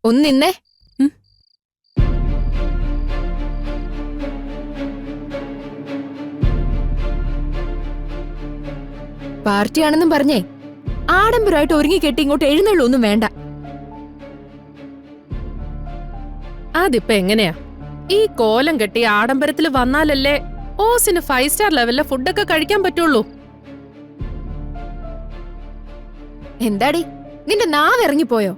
ഒന്ന് നിന്നേ. പാർട്ടിയാണെന്നും പറഞ്ഞേ ആഡംബരമായിട്ട് ഒരുങ്ങിക്കെട്ടി ഇങ്ങോട്ട് എഴുന്നള്ളൊന്നും വേണ്ട. അതിപ്പോ എങ്ങനെയാ? ഈ കോലം കെട്ടി ആഡംബരത്തിൽ വന്നാലല്ലേ ഓസിന് 5 സ്റ്റാർ ലെവലിലെ ഫുഡൊക്കെ കഴിക്കാൻ പറ്റുള്ളൂ. എന്താടി നിന്റെ നാവ് ഇറങ്ങിപ്പോയോ?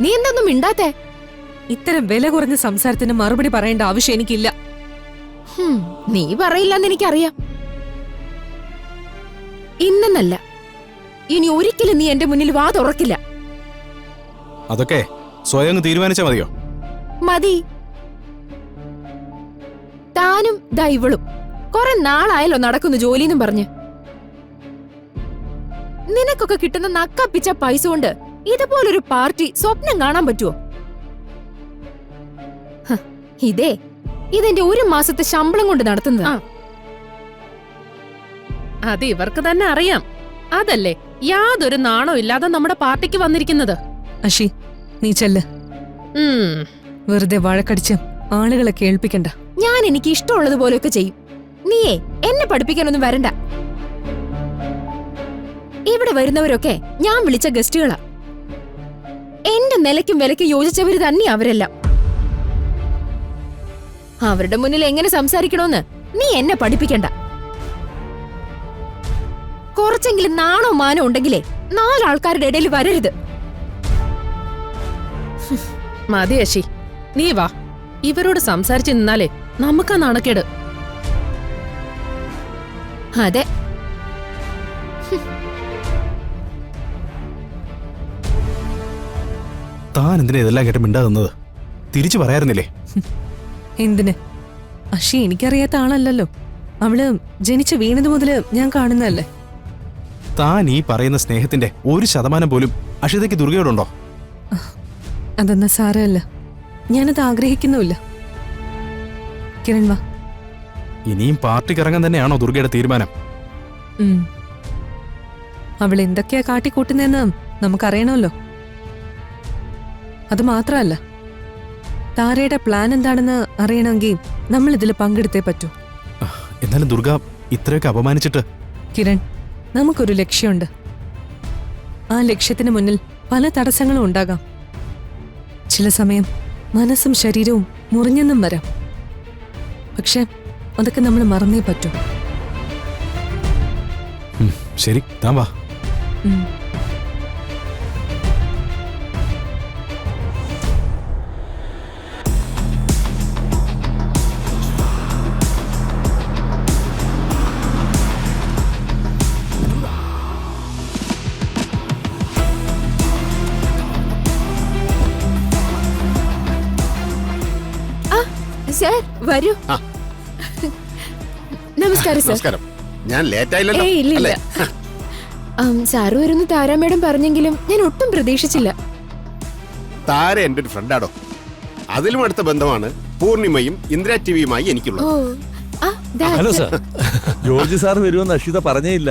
നീ എന്തൊന്നും മിണ്ടാത്തേ? ഇത്തരം വില കുറഞ്ഞ സംസാരത്തിന് മറുപടി പറയേണ്ട ആവശ്യം എനിക്കില്ല. നീ പറയില്ലെന്ന് എനിക്കറിയാം. ഇന്നെന്നല്ല, ഇനി ഒരിക്കലും നീ എന്റെ മുന്നിൽ വാ തുറക്കില്ല. അതൊക്കെ സ്വയം തീരുമാനിച്ചാ മതിയോ? മതി. താനും ദൈവളും കുറെ നാളായല്ലോ നടക്കുന്നു ജോലിന്നും പറഞ്ഞ്. നിനക്കൊക്കെ കിട്ടുന്ന നക്കപ്പിച്ച പൈസ കൊണ്ട് ഇതുപോലൊരു പാർട്ടി സ്വപ്നം കാണാൻ പറ്റുമോ? ഇതെന്റെ 1 മാസത്തെ ശമ്പളം കൊണ്ട് നടത്തുന്നതാ. അത് ഇവർക്ക് തന്നെ അറിയാം. അതല്ലേ യാതൊരു നാണോ ഇല്ലാതെ നമ്മുടെ പാർട്ടിക്ക് വന്നിരിക്കുന്നത്. അഷി, നീ ചെല്ല്. വെറുതെ വഴക്കടിച്ച് ആളുകളെ കേൾപ്പിക്കണ്ട. ഞാൻ എനിക്ക് ഇഷ്ടമുള്ളതുപോലെയൊക്കെ ചെയ്യും. നീയേ എന്നെ പഠിപ്പിക്കാനൊന്നും വരണ്ട. ഇവിടെ വരുന്നവരൊക്കെ ഞാൻ വിളിച്ച ഗസ്റ്റുകളാ. എന്റെ നിലയ്ക്കും വിലയ്ക്കും യോജിച്ചവര് തന്നെ അവരെല്ലാം. അവരുടെ മുന്നിൽ എങ്ങനെ സംസാരിക്കണോന്ന് നീ എന്നെ പഠിപ്പിക്കണ്ട. കുറച്ചെങ്കിലും നാണോ മാനോ ഉണ്ടെങ്കിലേ 4 ആൾക്കാരുടെ ഇടയിൽ വരരുത്. മതി അശി, നീ വാ. ഇവരോട് സംസാരിച്ച് നിന്നാലേ നമുക്കാ നാണക്കേട്. അതെ, താൻ എന്തിനാ ഇതെല്ലാം കേട്ട് മിണ്ടാകുന്നത്? തിരിച്ചു പറയാറുന്നില്ലേ? എന്തിന്? അഷി എനിക്കറിയാത്ത ആളല്ലല്ലോ. അവള് ജനിച്ചു വീണത് മുതല് ഞാൻ കാണുന്നതല്ലേ. താൻ ഈ പറയുന്ന സ്നേഹത്തിന്റെ 1% പോലും അഷിതയ്ക്ക് ദുർഗയോടുണ്ടോ? അതൊന്നും സാരമല്ല. ഞാനത് ആഗ്രഹിക്കുന്നുമില്ല. കിരൺ വാ. ഇനിയും പാർട്ടിക്ക് ഇറങ്ങാൻ തന്നെയാണോ ദുർഗയുടെ തീരുമാനം? അവൾ എന്തൊക്കെയാ കാട്ടിക്കൂട്ടുന്നതെന്ന് നമുക്കറിയണമല്ലോ. അത് മാത്രമല്ല, താരയുടെ പ്ലാൻ എന്താണെന്ന് അറിയണമെങ്കിൽ നമ്മൾ ഇതിൽ പങ്കെടുത്തേ പറ്റൂ. എന്നാലും ദുർഗ ഇത്രയൊക്കെ അപമാനിച്ചിട്ട്. കിരൺ, നമുക്കൊരു ലക്ഷ്യമുണ്ട്. ആ ലക്ഷ്യത്തിന് മുന്നിൽ പല തടസ്സങ്ങളും ഉണ്ടാകാം. ചില സമയം മനസ്സും ശരീരവും മുറിഞ്ഞെന്നും വരാം. പക്ഷെ അതൊക്കെ നമ്മൾ മറന്നേ പറ്റൂ. ശരി, താൻ വാ. സർ വരൂ. നമസ്കാരം സർ. നമസ്കാരം. ഞാൻ ലേറ്റ് ആയില്ലല്ലോ? ഇല്ല. സാറ് വരുന്നു താര മേഡം പറഞ്ഞെങ്കിലും ഞാൻ ഒട്ടും പ്രതീക്ഷിച്ചില്ല. താര എന്റെ ഒരു ഫ്രണ്ടാടോ. അതിലും അടുത്ത ബന്ധമാണ് പൂർണിമയും ഇന്ദിര ടിവിയുമായി എനിക്കുള്ളത്. Hello sir. ജോർജ് സാർ വരുമെന്ന് അഷിത പറഞ്ഞേ ഇല്ല.